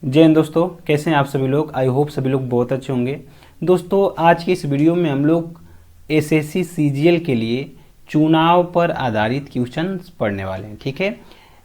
जय हिंद दोस्तों, कैसे हैं आप सभी लोग। आई होप सभी लोग बहुत अच्छे होंगे। दोस्तों आज की इस वीडियो में हम लोग एसएससी सीजीएल के लिए चुनाव पर आधारित क्वेश्चन पढ़ने वाले हैं। ठीक है,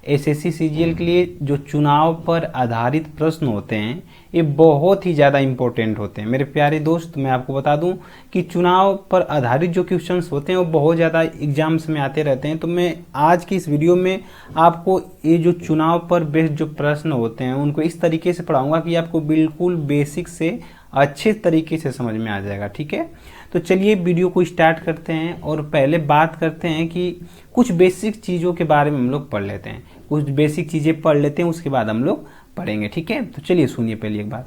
एसएससी सीजीएल के लिए जो चुनाव पर आधारित प्रश्न होते हैं ये बहुत ही ज़्यादा इम्पोर्टेंट होते हैं। मेरे प्यारे दोस्त, मैं आपको बता दूं कि चुनाव पर आधारित जो क्वेश्चंस होते हैं वो बहुत ज़्यादा एग्जाम्स में आते रहते हैं। तो मैं आज की इस वीडियो में आपको ये जो चुनाव पर बेस्ड जो प्रश्न होते हैं उनको इस तरीके से पढ़ाऊंगा कि आपको बिल्कुल बेसिक से अच्छे तरीके से समझ में आ जाएगा। ठीक है, तो चलिए वीडियो को स्टार्ट करते हैं और पहले बात करते हैं कि कुछ बेसिक चीज़ों के बारे में हम लोग पढ़ लेते हैं। कुछ बेसिक चीज़ें पढ़ लेते हैं, उसके बाद हम लोग पढ़ेंगे। ठीक है, तो चलिए सुनिए पहले एक बात।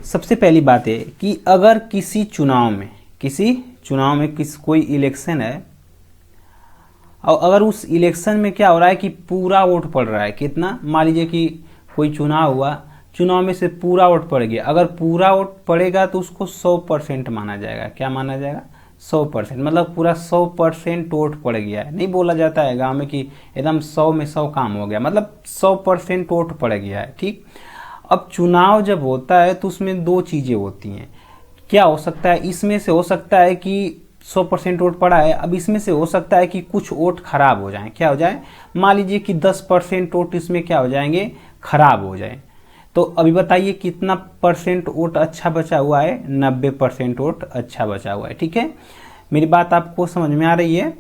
सबसे पहली बात है कि अगर किसी चुनाव में कोई इलेक्शन है और अगर उस इलेक्शन में क्या हो रहा है कि पूरा वोट पड़ रहा है, कितना, मान लीजिए कि कोई चुनाव हुआ, चुनाव में से पूरा वोट पड़ गया। अगर पूरा वोट पड़ेगा तो उसको 100% माना जाएगा। क्या माना जाएगा? 100%। मतलब पूरा 100% वोट पड़ गया है। नहीं बोला जाता है गांव में कि एकदम 100 में 100 काम हो गया, मतलब 100% वोट पड़ गया है। ठीक, अब चुनाव जब होता है तो उसमें दो चीजें होती हैं। क्या हो सकता है? इसमें से हो सकता है कि 100% वोट पड़ा है। अब इसमें से हो सकता है कि कुछ वोट खराब हो जाए। क्या हो जाए? मान लीजिए कि 10% वोट इसमें क्या हो जाएंगे? खराब हो जाए। तो अभी बताइए कितना परसेंट वोट अच्छा बचा हुआ है? 90% वोट अच्छा बचा हुआ है। ठीक है, मेरी बात आपको समझ में आ रही है?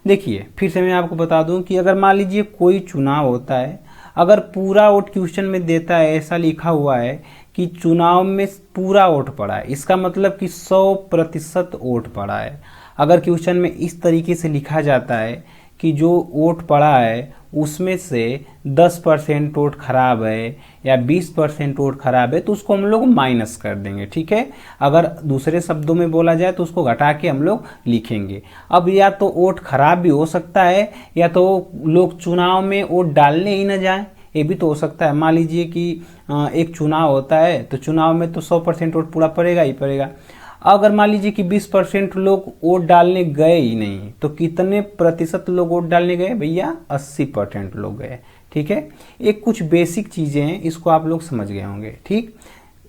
देखिए फिर से मैं आपको बता दूं कि अगर मान लीजिए कोई चुनाव होता है, अगर पूरा वोट क्वेश्चन में देता है, ऐसा लिखा हुआ है कि चुनाव में पूरा वोट पड़ा है, इसका मतलब कि 100% वोट पड़ा है। अगर क्वेश्चन में इस तरीके से लिखा जाता है कि जो वोट पड़ा है उसमें से 10% वोट खराब है या 20% वोट खराब है तो उसको हम लोग माइनस कर देंगे। ठीक है, अगर दूसरे शब्दों में बोला जाए तो उसको घटा के हम लोग लिखेंगे। अब या तो वोट खराब भी हो सकता है या तो लोग चुनाव में वोट डालने ही न जाए, ये भी तो हो सकता है। मान लीजिए कि एक चुनाव होता है तो चुनाव में तो 100% वोट पूरा पड़ेगा ही पड़ेगा। अगर मान लीजिए कि 20% लोग वोट डालने गए ही नहीं तो कितने प्रतिशत लोग वोट डालने गए? भैया 80% लोग गए। ठीक है, एक कुछ बेसिक चीजें हैं, इसको आप लोग समझ गए होंगे। ठीक,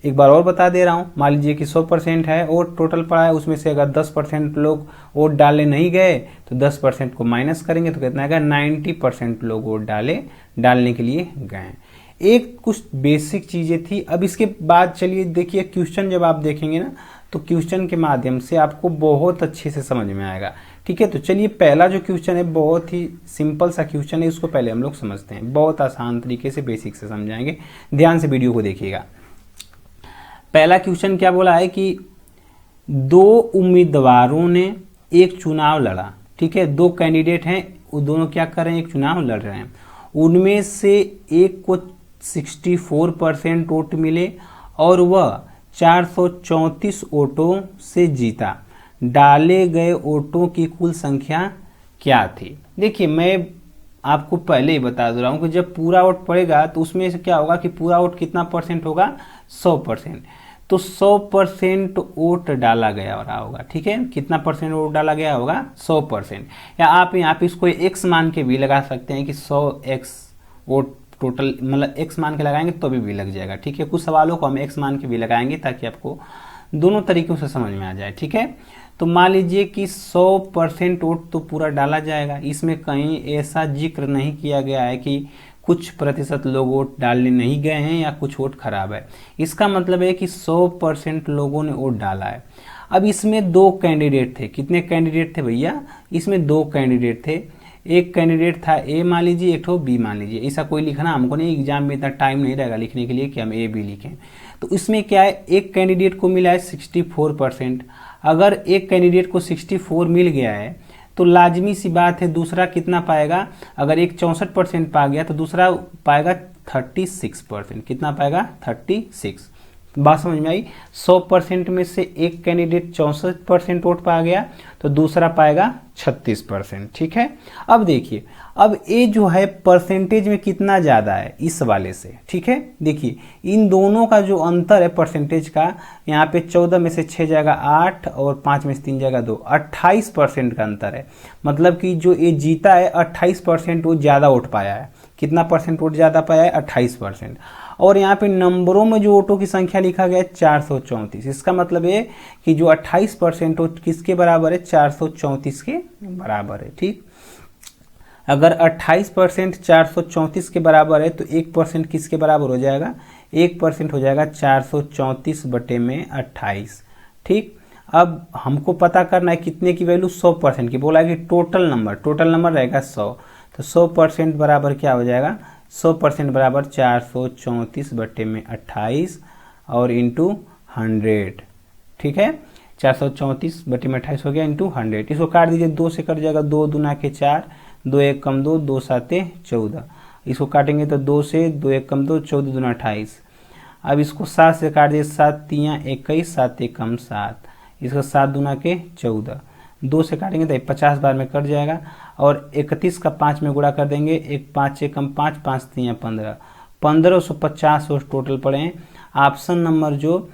एक बार और बता दे रहा हूं। मान लीजिए कि 100% है वोट टोटल पड़ा है, उसमें से अगर 10% लोग वोट डालने नहीं गए तो 10% को माइनस करेंगे तो कितना आएगा? 90% लोग वोट डालने के लिए गए। एक कुछ बेसिक चीजें थी। अब इसके बाद चलिए देखिए, क्वेश्चन जब आप देखेंगे ना तो क्वेश्चन के माध्यम से आपको बहुत अच्छे से समझ में आएगा। ठीक है, तो चलिए पहला जो क्वेश्चन है बहुत ही सिंपल सा क्वेश्चन है, उसको पहले हम लोग समझते हैं। बहुत आसान तरीके से बेसिक से समझाएंगे, ध्यान से वीडियो को देखिएगा। पहला क्वेश्चन क्या बोला है कि दो उम्मीदवारों ने एक चुनाव लड़ा। ठीक है, दो कैंडिडेट हैं, वो दोनों क्या कर रहे हैं? एक चुनाव लड़ रहे हैं। उनमें से एक को 64% वोट मिले और वह 434 वोटों से जीता। डाले गए वोटों की कुल संख्या क्या थी? देखिए मैं आपको पहले ही बता दे रहा हूं कि जब पूरा वोट पड़ेगा तो उसमें से क्या होगा कि पूरा वोट कितना परसेंट होगा? 100%। तो 100% वोट डाला गया रहा होगा। ठीक है, कितना परसेंट वोट डाला गया होगा? 100%। या आप यहाँ पे इसको x मान के भी लगा सकते हैं कि 100x वोट टोटल, मतलब x मान के लगाएंगे तो भी लग जाएगा। ठीक है, कुछ सवालों को हम x मान के भी लगाएंगे ताकि आपको दोनों तरीकों से समझ में आ जाए। ठीक है, तो मान लीजिए कि 100% वोट तो पूरा डाला जाएगा। इसमें कहीं ऐसा जिक्र नहीं किया गया है कि कुछ प्रतिशत लोग वोट डालने नहीं गए हैं या कुछ वोट खराब है। इसका मतलब है कि 100% लोगों ने वोट डाला है। अब इसमें दो कैंडिडेट थे। कितने कैंडिडेट थे भैया? इसमें दो कैंडिडेट थे। एक कैंडिडेट था ए मान लीजिए, एक ठो बी मान लीजिए। ऐसा कोई लिखना हमको नहीं, एग्जाम में इतना टाइम नहीं रहेगा लिखने के लिए कि हम ए बी लिखें। तो इसमें क्या है, एक कैंडिडेट को मिला है 64%। अगर एक कैंडिडेट को 64 मिल गया है तो लाजमी सी बात है दूसरा कितना पाएगा? अगर एक 64% पा गया तो दूसरा पाएगा 36%। कितना पाएगा? 36। बात समझ में आई? 100% में से एक कैंडिडेट 64% वोट पा गया तो दूसरा पाएगा 36%। ठीक है, अब देखिए, अब ये जो है परसेंटेज में कितना ज्यादा है इस वाले से। ठीक है, देखिए इन दोनों का जो अंतर है परसेंटेज का, यहाँ पे 14 में से 6 जाएगा 8 और 5 में से 3 जाएगा 2, 28% का अंतर है। मतलब कि जो ये जीता है 28% वो ज्यादा वोट पाया है। कितना परसेंट वोट ज़्यादा पाया है? 28%। और यहाँ पे नंबरों में जो वोटों की संख्या लिखा गया है 434। इसका मतलब है कि जो 28% वोट किसके बराबर है? 434 के बराबर है। ठीक, अगर 28% 434 के बराबर है तो 1% किसके बराबर हो जाएगा? 1% हो जाएगा 434 बटे में 28। ठीक, अब हमको पता करना है कितने की वैल्यू? 100% की। बोला कि टोटल नंबर रहेगा 100, तो 100% बराबर क्या हो जाएगा? 100% बराबर 434 बटे में 28 और इंटू 100। ठीक है, 434 बटे में 28 हो गया इंटू 100। इसको काट दीजिए, 2 से कट जाएगा, 2 दूना के 4, 2 1 कम 2, 2 7 14। इसको काटेंगे तो 2 से 2 1 कम 2, 14 दूना 28। अब इसको 7 से काट दिए, 7 3 21, 7 1 कम 7, इसका 7 दूना के 14। 2 से काटेंगे तो 50 बार में कट जाएगा और 31 का 5 में गुणा कर देंगे, 1 5 1 कम 5, 5 3 15, 1550 वोट टोटल पड़े हैं। ऑप्शन नंबर जो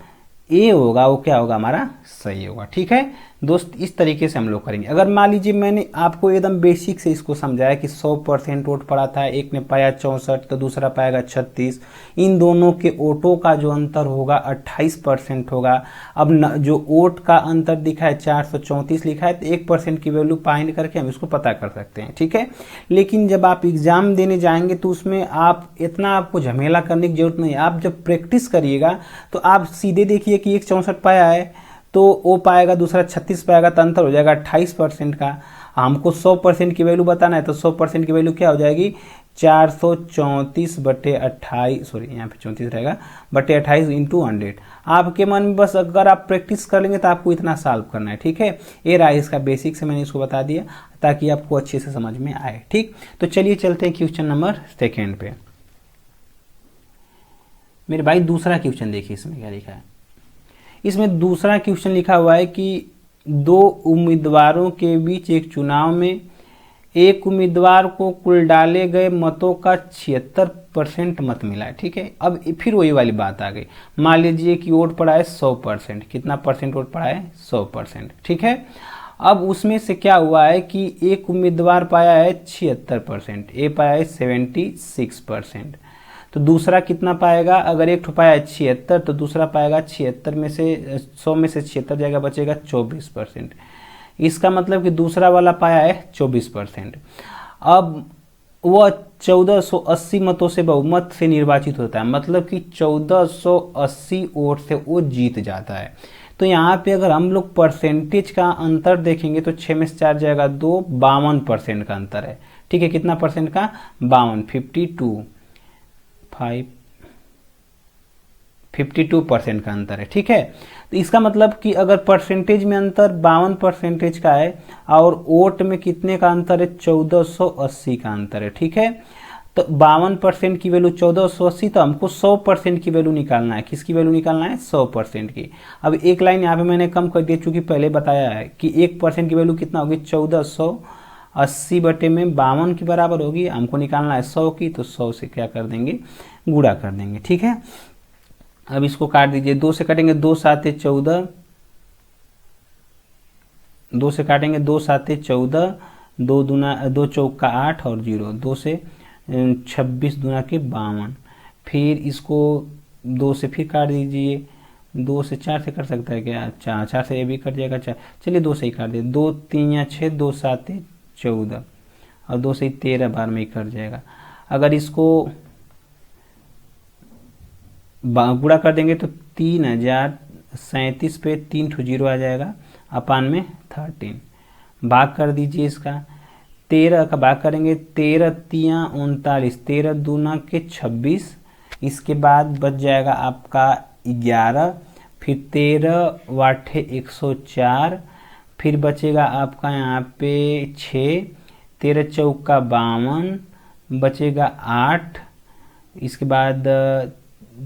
ए होगा वो क्या होगा? हमारा सही होगा। ठीक है दोस्त, इस तरीके से हम लोग करेंगे। अगर मान लीजिए मैंने आपको एकदम बेसिक से इसको समझाया कि 100% वोट पड़ा था, एक ने पाया 64 तो दूसरा पाएगा 36, इन दोनों के वोटों का जो अंतर होगा 28% होगा। अब जो वोट का अंतर दिखा है 434 लिखा है, तो 1% की वैल्यू फाइंड करके हम इसको पता कर सकते हैं। ठीक है, लेकिन जब आप एग्जाम देने जाएंगे तो उसमें आप इतना आपको झमेला करने की जरूरत नहीं है। आप जब प्रैक्टिस करिएगा तो आप सीधे देखिए कि एक 64 पाया है तो वो पाएगा, दूसरा 36 पाएगा, तो अंतर हो जाएगा 28% का। हमको 100% की वैल्यू बताना है तो 100% की वैल्यू क्या हो जाएगी? 434 बटे 28, सॉरी यहाँ पे 34 रहेगा, बटे 28 इंटू 100। आपके मन में बस अगर आप प्रैक्टिस कर लेंगे तो आपको इतना सॉल्व करना है। ठीक है, ये रहा इसका बेसिक से मैंने इसको बता दिया ताकि आपको अच्छे से समझ में आए। ठीक, तो चलिए चलते हैं क्वेश्चन नंबर 2 पे। मेरे भाई दूसरा क्वेश्चन देखिए, इसमें क्या लिखा है। इसमें दूसरा क्वेश्चन लिखा हुआ है कि 2 उम्मीदवारों के बीच एक चुनाव में एक उम्मीदवार को कुल डाले गए मतों का 76% मत मिला है। ठीक है, अब फिर वही वाली बात आ गई। मान लीजिए कि वोट पड़ा है 100%, कितना परसेंट वोट पड़ा है? 100%। ठीक है, अब उसमें से क्या हुआ है कि एक उम्मीदवार पाया है 76%, ए पाया है 76%, तो दूसरा कितना पाएगा? अगर एक पाया है 76 तो दूसरा पाएगा 76 में से 100 में से 76 जाएगा, बचेगा 24%। इसका मतलब कि दूसरा वाला पाया है 24%। अब वह 1480 मतों से बहुमत से निर्वाचित होता है, मतलब कि 1480 वोट से वो जीत जाता है। तो यहाँ पे अगर हम लोग परसेंटेज का अंतर देखेंगे तो 6 में से 4 जाएगा 2, 52% का अंतर है। ठीक है, कितना परसेंट का? 52, 52% का अंतर है। ठीक है, तो इसका मतलब कि अगर परसेंटेज में अंतर 52% का है और वोट में कितने का अंतर है? 1480 का अंतर है। ठीक है, तो 52% की वैल्यू 1480, तो हमको 100% की वैल्यू निकालना है। किसकी वैल्यू निकालना है? 100% की। अब एक लाइन यहाँ पे मैंने कम कर दिया, चूंकि पहले बताया है कि 1% की वैल्यू कितना होगी? 1480 बटे में 52 के बराबर होगी। हमको निकालना है 100 की, तो 100 से क्या कर देंगे? गुणा कर देंगे। ठीक है, अब इसको काट दीजिए, 2 से काटेंगे 2 7 14, 2 से काटेंगे 2 7 14, 2 दूना 2 चौका 8 और 0, 2 से 26 दूना के 52। फिर इसको 2 से फिर काट दीजिए, 2 से 4 से कर सकता है क्या? 4 से ये भी कट जाएगा 4, चलिए 2 से ही काट दिए, 2 3 6, 2 7 14 और 2 से 13 बार में ही कट जाएगा। अगर इसको गुणा कर देंगे तो 3037 पे 3 ठो 0 आ जाएगा, अपान में 13। भाग कर दीजिए इसका, 13 का भाग करेंगे, 13 3 39, 13 दूना के 26, इसके बाद बच जाएगा आपका 11, फिर 13 वाठे 104, फिर बचेगा आपका यहाँ पे 6, 13 चौका 52, बचेगा 8, इसके बाद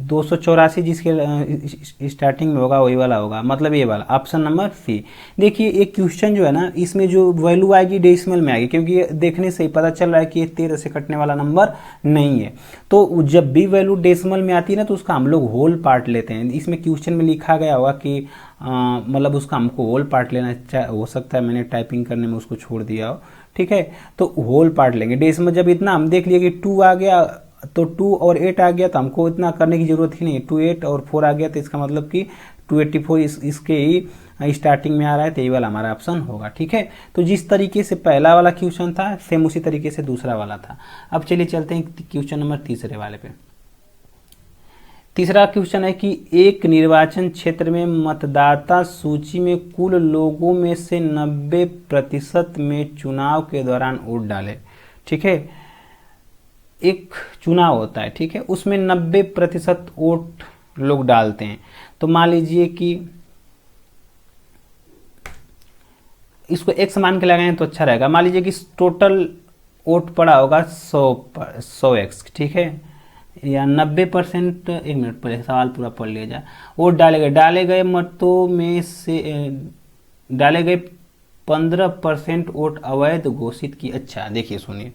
284 जिसके स्टार्टिंग में होगा वही वाला होगा, मतलब ये वाला ऑप्शन नंबर सी। देखिए एक क्वेश्चन जो है ना, इसमें जो वैल्यू आएगी डेसिमल में आएगी, क्योंकि देखने से ही पता चल रहा है कि ये 13 से कटने वाला नंबर नहीं है। तो जब भी वैल्यू डेसिमल में आती है ना तो उसका हम लोग होल पार्ट लेते हैं। इसमें क्वेश्चन में लिखा गया होगा कि मतलब उसका हमको होल पार्ट लेना हो सकता है, मैंने टाइपिंग करने में उसको छोड़ दिया हो। ठीक है, तो होल पार्ट लेंगे। डेसिमल जब इतना हम देख लिए कि 2 आ गया तो 2 और 8 आ गया तो हमको इतना करने की जरूरत ही नहीं है। 2 8 और 4 आ गया तो इसका मतलब कि 284 इसके ही स्टार्टिंग में आ रहा है, तो ये वाला हमारा ऑप्शन होगा। ठीक है, तो जिस तरीके से पहला वाला क्वेश्चन था सेम उसी तरीके से दूसरा वाला था। अब चलिए चलते हैं क्वेश्चन नंबर तीसरे वाले पे। तीसरा क्वेश्चन है कि एक निर्वाचन क्षेत्र में मतदाता सूची में कुल लोगों में से 90% में चुनाव के दौरान वोट डाले। ठीक है, एक चुनाव होता है, ठीक है, उसमें 90% वोट लोग डालते हैं। तो मान लीजिए कि इसको एक मान के लगाएं तो अच्छा रहेगा। मान लीजिए कि टोटल वोट पड़ा होगा 100x, ठीक है, या 90%, एक मिनट पहले सवाल पूरा पढ़ लिया जाए। वोट डाले गए मतों में से डाले गए 15% वोट अवैध घोषित की। अच्छा देखिए सुनिए,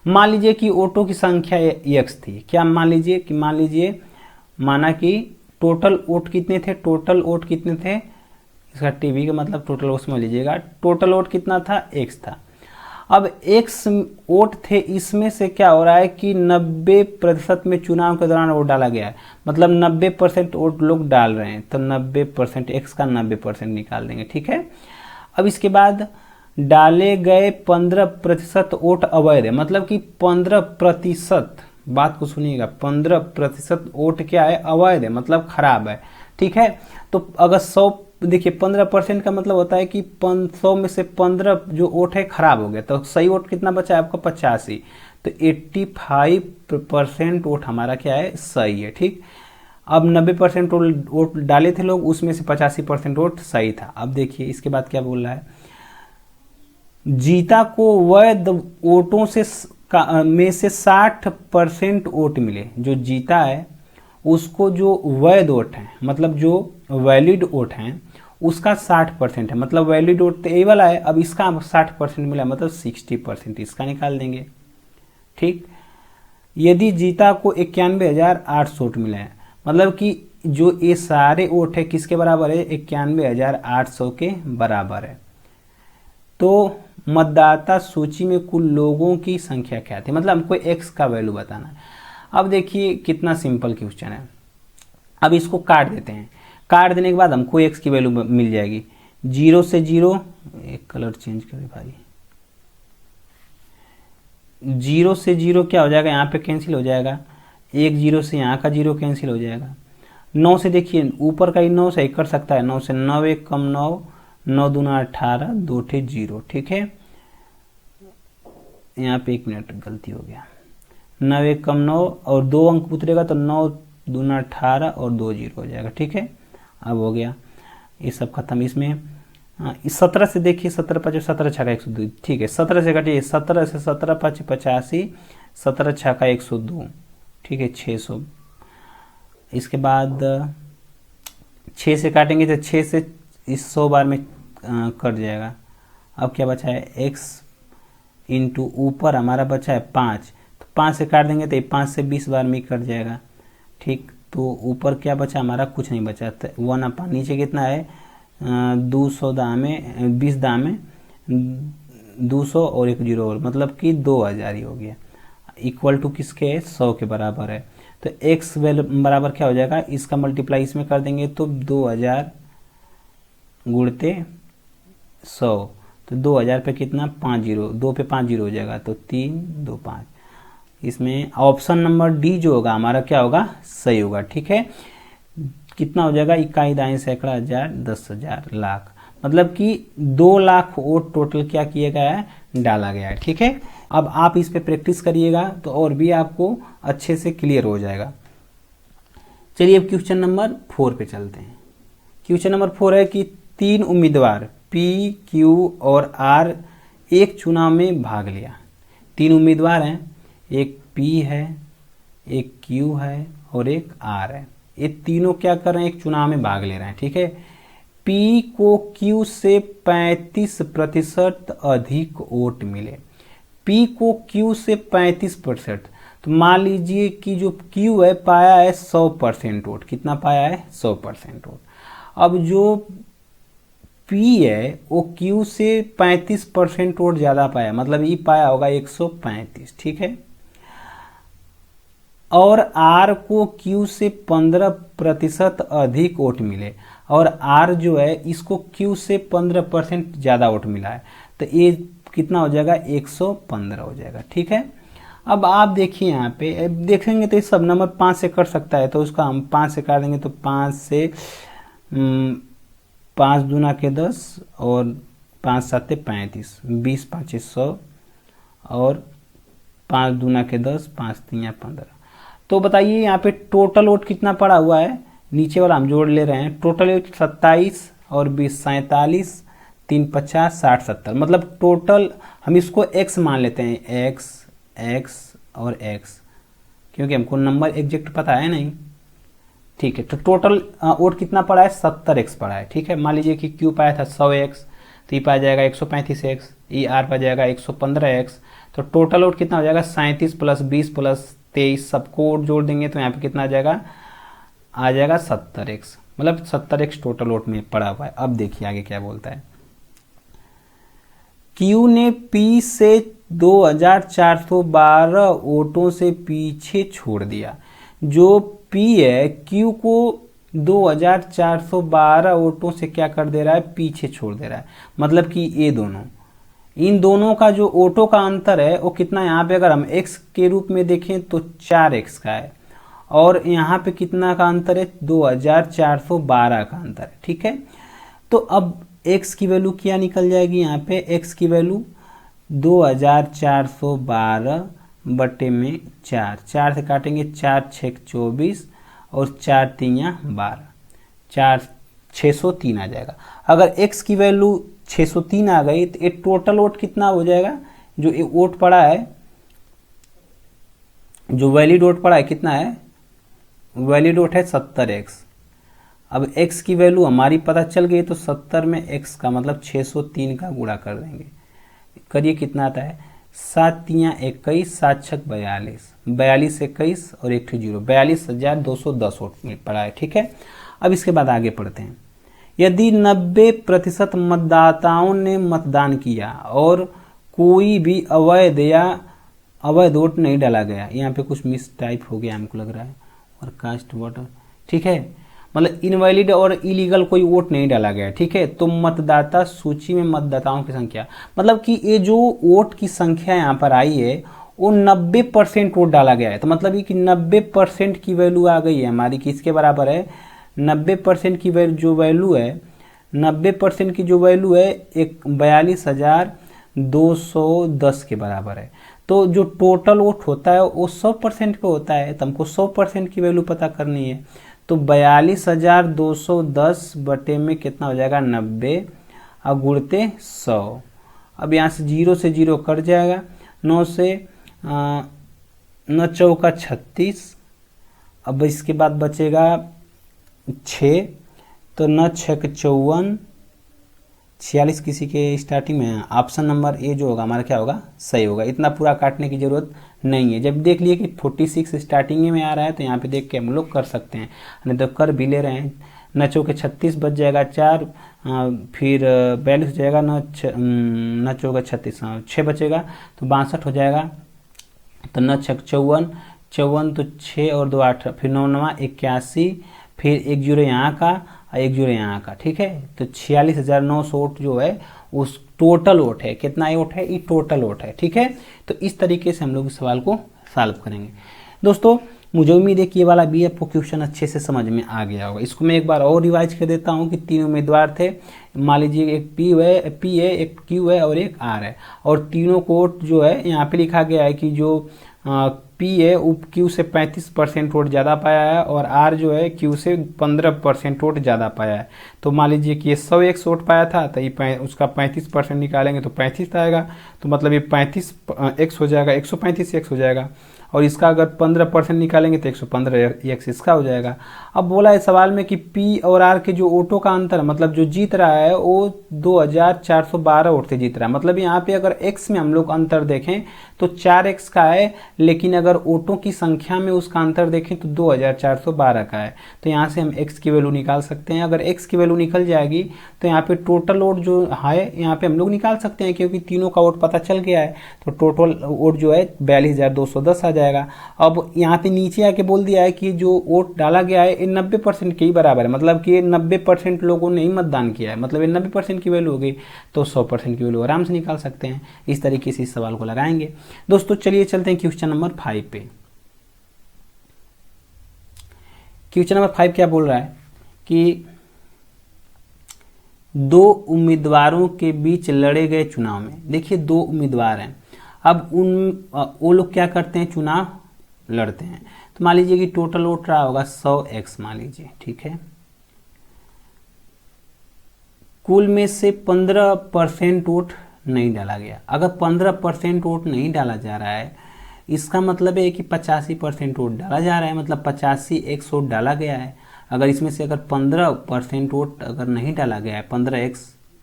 मान लीजिए कि वोटों की संख्या x थी। क्या मान लीजिए माना कि टोटल वोट कितने थे, इसका टीवी का मतलब टोटल वोट में लीजिएगा। टोटल वोट कितना था, x था। अब x वोट थे, इसमें से क्या हो रहा है कि 90% में चुनाव के दौरान वोट डाला गया है, मतलब 90% वोट लोग डाल रहे हैं, तो 90% x का 90% निकाल देंगे। ठीक है, अब इसके बाद डाले गए 15% वोट अवैध है, मतलब कि 15%, बात को सुनिएगा, 15% वोट क्या है, अवैध है, मतलब खराब है। ठीक है, तो अगर 100, देखिए 15% का मतलब होता है कि 100 में से 15 जो वोट है खराब हो गया, तो सही वोट कितना बचा है आपका 85, तो 85% वोट हमारा क्या है, सही है। ठीक, अब 90% वोट डाले थे लोग, उसमें से 85% वोट सही था। अब देखिए इसके बाद क्या बोल रहा है, जीता को वैध वोटों से में से 60% वोट मिले। जो जीता है उसको जो वैध वोट है, मतलब जो वैलिड वोट है, उसका 60% है, मतलब वैलिड वोट तो यही वाला है। अब इसका 60% मिला, मतलब 60% इसका निकाल देंगे। ठीक, यदि जीता को 91,800 वोट मिला है, मतलब कि जो ये सारे वोट है किसके बराबर है, 91,800 के बराबर है। तो मतदाता सूची में कुल लोगों की संख्या क्या थी, मतलब हमको x का वैल्यू बताना है। अब देखिए कितना सिंपल क्वेश्चन है। अब इसको काट देते हैं, काट देने के बाद हमको x की वैल्यू मिल जाएगी। 0 से 0, एक कलर चेंज करें भाई, 0 से 0 क्या हो जाएगा, यहाँ पे कैंसिल हो जाएगा, 1 0 से यहाँ का 0 कैंसिल हो जाएगा। 9 से देखिए ऊपर का ही 9 से कर सकता है, 9 से 9 1 कम 9, 9 दूना 18, 2 ठे 0। ठीक है, यहाँ पे 1 मिनट गलती हो गया, 9 1 कम 9 और 2 अंक उतरेगा तो 9 दूना 18 और 2 0 हो जाएगा। ठीक है, अब हो गया ये सब खत्म। इसमें 17 से देखिए, 17 5 17 छक्का 102। ठीक है, 17 से काटिए, 17 से 17 5 85, 17 छक्का 102। ठीक है, 600। इसके बाद 6 से काटेंगे तो 6 से इस 100 बार में कट जाएगा। अब क्या बचा है, x इंटू ऊपर हमारा बचा है 5, तो 5 से काट देंगे तो 5 से 20 बार में कट जाएगा। ठीक, तो ऊपर क्या बचा हमारा, कुछ नहीं बचा, तो 1 अपा नीचे कितना है, 200 दामे 20 दामे 200 और 1 0 और, मतलब कि 2000 ही हो गया। इक्वल टू किसके, 100 के बराबर है। तो x बराबर क्या हो जाएगा, इसका मल्टीप्लाई इसमें कर देंगे तो 2000 गुणते 100, तो 2000 पे कितना, 5 0, 2 पे 5 0 हो जाएगा, तो 3 2 5। इसमें ऑप्शन नंबर डी जो होगा हमारा क्या होगा, सही होगा। ठीक है, कितना हो जाएगा, इकाई दाएं सैकड़ा, हजार, 10,000, लाख, मतलब कि 2 लाख वोट टोटल क्या किया गया है, डाला गया है। ठीक है, अब आप इस पे प्रैक्टिस करिएगा तो और भी आपको अच्छे से क्लियर हो जाएगा। चलिए अब क्वेश्चन नंबर 4 पे चलते हैं। क्वेश्चन नंबर 4 है कि 3 उम्मीदवार P, Q और R एक चुनाव में भाग लिया। 3 उम्मीदवार हैं, एक P है, एक Q है और एक R है। ये तीनों क्या कर रहे हैं, एक चुनाव में भाग ले रहे हैं। ठीक है, P को Q से 35% अधिक वोट मिले। P को Q से 35%, तो मान लीजिए कि जो Q है पाया है 100% वोट, कितना पाया है, 100% वोट। अब जो पी है वो क्यू से 35% वोट ज़्यादा पाया, मतलब ई पाया होगा 135, ठीक है। और आर को क्यू से 15% अधिक वोट मिले, और आर जो है इसको क्यू से 15% ज़्यादा वोट मिला है, तो ये कितना हो जाएगा 115 हो जाएगा, ठीक है। अब आप देखिए यहाँ पे देखेंगे तो ये सब नंबर 5 से कट सकता है, तो उसका हम 5 से काट देंगे, तो 5 से 5 दूना के 10 और 5 साते 35, 20 5 100 और 5 दूना के 10, 5 3 15। तो बताइए यहाँ पे टोटल वोट कितना पड़ा हुआ है, नीचे वाला हम जोड़ ले रहे हैं। टोटल वोट 27 और 20 47, 3 50 60 70, मतलब टोटल हम इसको x मान लेते हैं, x और x, क्योंकि हमको नंबर एग्जैक्ट पता है नहीं, ठीक है। तो टोटल वोट कितना पड़ा है 70x पड़ा है, ठीक है। मान लीजिए कि Q पाया था 100x, तो ये पाया जाएगा 135x, ये R पाया जाएगा 115x, तो टोटल वोट कितना हो जाएगा 37 + 20 + 23, सबको वोट जोड़ देंगे तो यहाँ पे कितना आ जाएगा 70x, मतलब 70x टोटल वोट में पड़ा हुआ है। अब देखिए आगे क्या बोलता है। Q ने P से 2412 वोटों से पीछे छोड़ दिया। जो P है Q को 2412 वोटों से क्या कर दे रहा है, पीछे छोड़ दे रहा है, मतलब कि ये दोनों, इन दोनों का जो वोटों का अंतर है वो कितना, यहाँ पे अगर हम x के रूप में देखें तो 4x का है, और यहाँ पे कितना का अंतर है 2412 का अंतर है, ठीक है। तो अब x की वैल्यू क्या निकल जाएगी, यहाँ पे x की वैल्यू 2412 बटे में 4, 4 से काटेंगे 4 6 24 और 4 3 12, 4 603 आ जाएगा। अगर x की वैल्यू 603 आ गई तो ये टोटल वोट कितना हो जाएगा, जो वोट पड़ा है, जो वैलिड वोट पड़ा है कितना है, वैलिड वोट है 70x। अब x की वैल्यू हमारी पता चल गई, तो 70 में x का मतलब 603 का गुणा कर देंगे, करिए कितना आता है, 7 3 21, 7 6 42, 42 21 और 1 0, 42,210 वोट पड़ा है, ठीक है। अब इसके बाद आगे पढ़ते हैं। यदि 90% मतदाताओं ने मतदान किया और कोई भी अवैध वोट नहीं डाला गया, यहाँ पे कुछ मिस टाइप हो गया हमको लग रहा है, और कास्ट वोट, ठीक है, मतलब इनवैलिड और इलीगल कोई वोट नहीं डाला गया, ठीक है। तो मतदाता सूची में मतदाताओं की संख्या, मतलब कि ये जो वोट की संख्या यहाँ पर आई है वो 90% वोट डाला गया है, तो मतलब ये कि 90% की वैल्यू आ गई है हमारी, किसके बराबर है, 90% की जो वैल्यू है, 90% की जो वैल्यू है 42,210 के बराबर है। तो जो टोटल वोट होता है वो 100% पे होता है, तो हमको 100% की वैल्यू पता करनी है, तो 42,210 बटे में कितना हो जाएगा 90 और गुणते 100। अब यहाँ से 0 से 0 कट जाएगा, 9 से 9 चौका 36, अब इसके बाद बचेगा 6, तो 9 6 54, 46 किसी के स्टार्टिंग में, ऑप्शन नंबर ए जो होगा हमारा क्या होगा, सही होगा। इतना पूरा काटने की जरूरत नहीं है, जब देख लिए कि 46 स्टार्टिंग में आ रहा है तो यहाँ पे देख के हम लोग कर सकते हैं, नहीं तो कर भी ले रहे हैं। 9 चौके 36 बच जाएगा 4, फिर 42 हो जाएगा, 9 चौका 36, 6 बचेगा तो 62 हो जाएगा, तो 9 6 54, 54 तो 6 और 2 8, फिर 9 9 81, फिर 1 0 यहाँ का और 1 0 यहाँ का, ठीक है। तो 46,900 वोट जो है उस टोटल वोट है, कितना वोट है, ये टोटल वोट है, ठीक है। तो इस तरीके से हम लोग इस सवाल को सॉल्व करेंगे। दोस्तों मुझे उम्मीद है कि ये वाला भी आपको क्वेश्चन अच्छे से समझ में आ गया होगा। इसको मैं एक बार और रिवाइज कर देता हूँ कि 3 उम्मीदवार थे, मान लीजिए एक P है, एक Q है और एक R है, और तीनों को वोट जो है यहाँ पे लिखा गया है कि जो P है वो Q से 35% वोट ज़्यादा पाया है, और R जो है Q से 15% वोट ज़्यादा पाया है। तो मान लीजिए कि ये 100x वोट पाया था, तो ये उसका 35% निकालेंगे तो 35 आएगा, तो मतलब ये 35x हो जाएगा, 135x हो जाएगा, और इसका अगर 15% निकालेंगे तो 115x इसका हो जाएगा। अब बोला है सवाल में कि P और R के जो वोटों का अंतर, मतलब जो जीत रहा है वो 2412 वोट से जीत रहा है, मतलब यहाँ पे अगर x में हम लोग अंतर देखें तो 4x का है, लेकिन अगर वोटों की संख्या में उसका अंतर देखें तो 2412 का है। तो यहाँ से हम x की वैल्यू निकाल सकते हैं। अगर x की वैल्यू निकल जाएगी तो यहाँ पे टोटल वोट जो है यहाँ पे हम लोग निकाल सकते हैं, क्योंकि तीनों का वोट पता चल गया है। तो टोटल वोट जो है 42,210 आ जाएगा। अब यहाँ पे नीचे आके बोल दिया है कि जो वोट डाला गया है ये 90% के ही बराबर है, मतलब कि 90% लोगों ने ही मतदान किया है, मतलब ये 90% की वैल्यू हो गई। तो 100% की वैल्यू आराम से निकाल सकते हैं। इस तरीके से इस सवाल को लगाएंगे। दोस्तों चलिए चलते हैं क्वेश्चन नंबर 5 पे। क्वेश्चन नंबर 5 क्या बोल रहा है कि दो उम्मीदवारों के बीच लड़े गए चुनाव में, देखिए दो उम्मीदवार हैं, अब वो लोग क्या करते हैं, चुनाव लड़ते हैं। तो मान लीजिए कि टोटल वोट रहा होगा 100x मान लीजिए, ठीक है। कुल में से 15% वोट नहीं डाला गया। अगर 15% वोट नहीं डाला जा रहा है, इसका मतलब है कि 85% वोट डाला जा रहा है, मतलब 85x वोट डाला गया है। अगर इसमें से अगर 15% वोट अगर नहीं डाला गया है, 15x,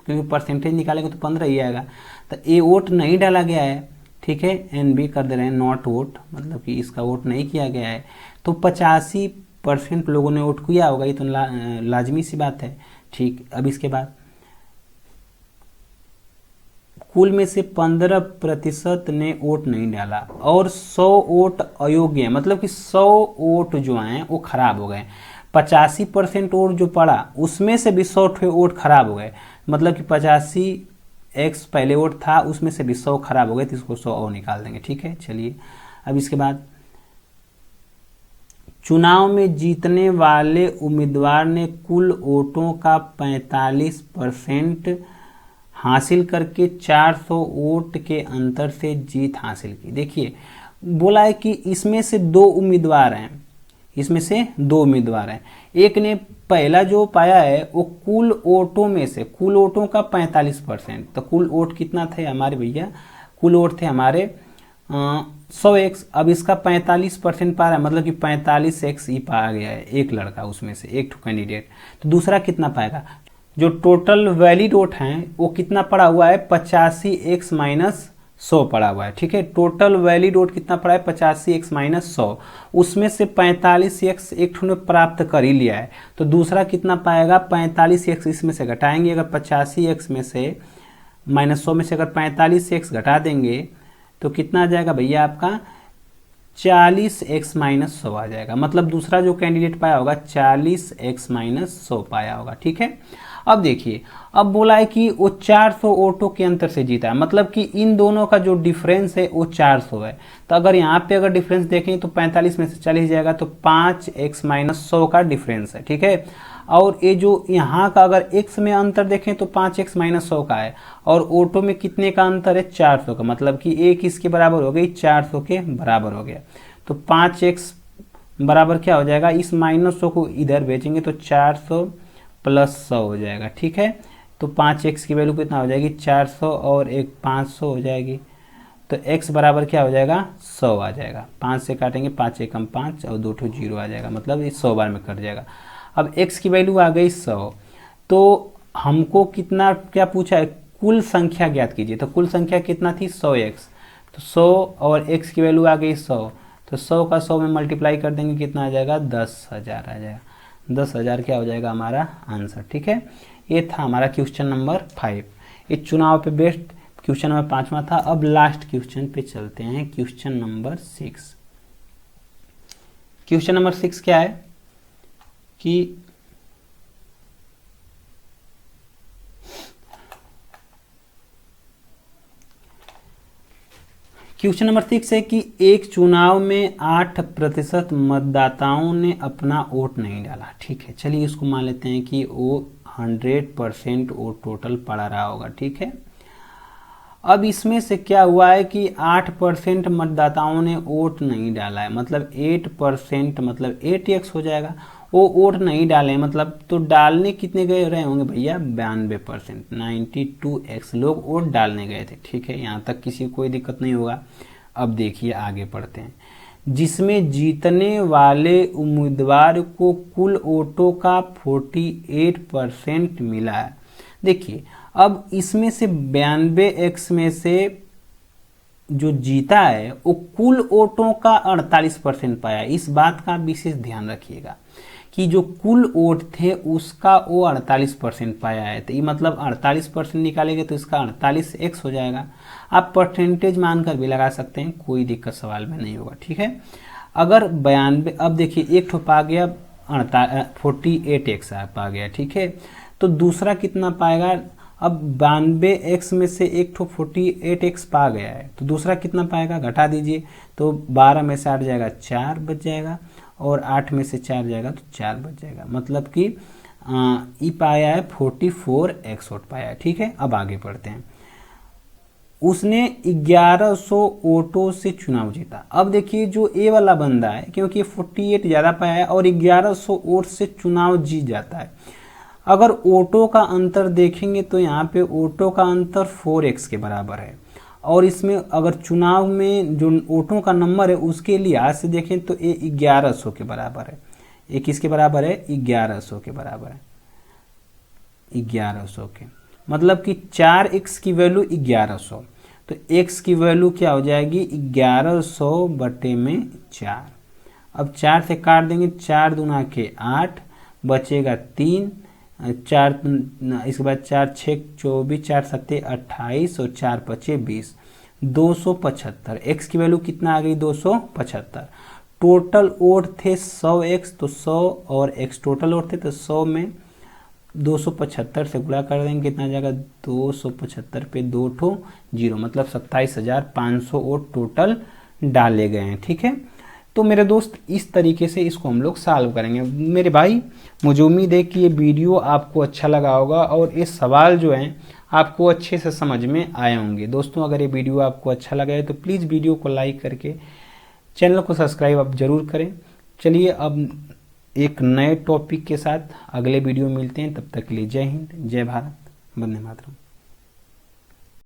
क्योंकि परसेंटेज निकालेंगे तो 15 ही आएगा, तो ए वोट नहीं डाला गया है, ठीक है। एन बी कर दे रहे हैं नॉट वोट, मतलब कि इसका वोट नहीं किया गया है। तो 85% लोगों ने वोट किया होगा, ये तो लाजमी सी बात है, ठीक। अब इसके बाद कुल में से 15% ने वोट नहीं डाला और 100 वोट अयोग्य है, मतलब कि 100 वोट जो हैं वो खराब हो गए। 85% वोट जो पड़ा उसमें से भी 100 वोट खराब हो गए, मतलब कि 85x पहले वोट था उसमें से भी 100 खराब हो गए, तो इसको 100 और निकाल देंगे, ठीक है। चलिए अब इसके बाद चुनाव में जीतने वाले उम्मीदवार ने कुल वोटों का 45% हासिल करके 400 वोट के अंतर से जीत हासिल की। देखिए बोला है कि इसमें से दो उम्मीदवार हैं, इसमें से दो उम्मीदवार हैं, एक ने पहला जो पाया है वो कुल वोटों में से, कुल वोटों का 45%, तो कुल वोट कितना थे हमारे भैया, कुल वोट थे हमारे 100x। अब इसका 45% पा रहा है, मतलब कि 45x ही पाया गया है, एक लड़का उसमें से, एक कैंडिडेट। तो दूसरा कितना पाएगा, जो टोटल वैलिड वोट हैं वो कितना पड़ा हुआ है, 85x माइनस 100 पड़ा हुआ है, ठीक है। टोटल वैलिड वोट कितना पड़ा है, 85x माइनस 100, उसमें से 45x एक ठो ने प्राप्त कर ही लिया है, तो दूसरा कितना पाएगा, 45x इसमें से घटाएंगे। अगर 85x में से माइनस 100 में से अगर 45x घटा देंगे तो कितना आ जाएगा भैया आपका, 40x माइनस 100 आ जाएगा, मतलब दूसरा जो कैंडिडेट पाया होगा 40x माइनस 100 पाया होगा, ठीक है। अब देखिए, अब बोला है कि वो 400 वोटों के अंतर से जीता है, मतलब कि इन दोनों का जो डिफरेंस है वो 400 है। तो अगर यहाँ पे अगर डिफरेंस देखें तो 45 में से 40 जाएगा, तो 5x माइनस 100 का डिफरेंस है, ठीक है। और ये जो यहाँ का अगर x में अंतर देखें तो 5x माइनस 100 का है, और वोटों में कितने का अंतर है, 400 का, मतलब कि एक इसके बराबर हो गई, 400 के बराबर हो गया। तो 5x बराबर क्या हो जाएगा, इस माइनस 100 को इधर भेजेंगे तो 400 प्लस 100 हो जाएगा, ठीक है। तो 5x की वैल्यू कितना हो जाएगी, 400 और एक 500 हो जाएगी, तो x बराबर क्या हो जाएगा, 100 आ जाएगा। 5 से काटेंगे, 5 एकम 5 और 2 ठो 0 आ जाएगा, मतलब ये 100 बार में कट जाएगा। अब x की वैल्यू आ गई 100, तो हमको कितना क्या पूछा है, कुल संख्या ज्ञात कीजिए। तो कुल संख्या कितना थी, 100x, तो 100 और x की वैल्यू आ गई 100, तो 100 का 100 में मल्टीप्लाई कर देंगे, कितना आ जाएगा, 10,000 आ जाएगा। 10,000 क्या हो जाएगा हमारा आंसर, ठीक है। ये था हमारा क्वेश्चन नंबर 5। ये चुनाव पे बेस्ड क्वेश्चन नंबर 5वां था। अब लास्ट क्वेश्चन पे चलते हैं, क्वेश्चन नंबर 6। क्वेश्चन नंबर 6 क्या है कि क्वेश्चन नंबर 6 है कि एक चुनाव में 8% मतदाताओं ने अपना वोट नहीं डाला, ठीक है। चलिए इसको मान लेते हैं कि वो 100% वोट टोटल पड़ा रहा होगा, ठीक है। अब इसमें से क्या हुआ है कि 8% मतदाताओं ने वोट नहीं डाला है, मतलब 8%, मतलब 8x हो जाएगा। वो वोट नहीं डाले, मतलब तो डालने कितने गए रहे होंगे भैया, 92%, 92x लोग वोट डालने गए थे, ठीक है। यहाँ तक किसी को कोई दिक्कत नहीं होगा। अब देखिए आगे पढ़ते हैं, जिसमें जीतने वाले उम्मीदवार को कुल वोटों का 48% मिला है। देखिए अब इसमें से 92x में से जो जीता है वो कुल वोटों का 48% पाया। इस बात का विशेष ध्यान रखिएगा कि जो कुल वोट थे उसका वो 48% पाया है। तो ये मतलब 48% निकालेंगे तो इसका 48x हो जाएगा। आप परसेंटेज मानकर भी लगा सकते हैं, कोई दिक्कत सवाल में नहीं होगा। ठीक है, अगर 92, अब देखिए एक ठो पा गया 48x पा गया। ठीक है, तो दूसरा कितना पाएगा? अब 92x में से एक ठो 48x पा गया है तो दूसरा कितना पाएगा? घटा दीजिए, तो 12 में से 8 जाएगा 4 बच जाएगा, और 8 में से 4 जाएगा तो 4 बच जाएगा। मतलब कि ई पाया है 44x वोट पाया है। ठीक है, अब आगे बढ़ते हैं। उसने 1100 वोटों से चुनाव जीता। अब देखिए जो ए वाला बंदा है, क्योंकि 48 ज्यादा पाया है और 1100 वोट से चुनाव जीत जाता है। अगर वोटों का अंतर देखेंगे तो यहाँ पे वोटों का अंतर 4x के बराबर है, और इसमें अगर चुनाव में जो वोटों का नंबर है उसके लिहाज से देखें तो ये 1100 के बराबर है। ये किसके बराबर है? 1100 के बराबर है, 1100 के। मतलब कि 4x की वैल्यू 1100, तो x की वैल्यू क्या हो जाएगी? 1100 बटे में 4। अब 4 से काट देंगे, 4 दूना के 8 बचेगा 3, 4 इसके बाद 4 6 24, 4 7 28 और 4 5 20, 275। x की वैल्यू कितना आ गई? 275। टोटल वोट थे 100x, तो 100 और x टोटल वोट थे, तो 100 में 275 से गुणा कर देंगे, कितना आ जाएगा? 275 पे 2 ठो 0, मतलब 27,500 वोट टोटल डाले गए हैं। ठीक है, तो मेरे दोस्त इस तरीके से इसको हम लोग सॉल्व करेंगे। मेरे भाई मुझे उम्मीद है कि ये वीडियो आपको अच्छा लगा होगा और ये सवाल जो हैं आपको अच्छे से समझ में आए होंगे। दोस्तों अगर ये वीडियो आपको अच्छा लगा है तो प्लीज़ वीडियो को लाइक करके चैनल को सब्सक्राइब आप जरूर करें। चलिए अब एक नए टॉपिक के साथ अगले वीडियो मिलते हैं, तब तक के लिए जय हिंद, जय भारत, वंदे मातरम।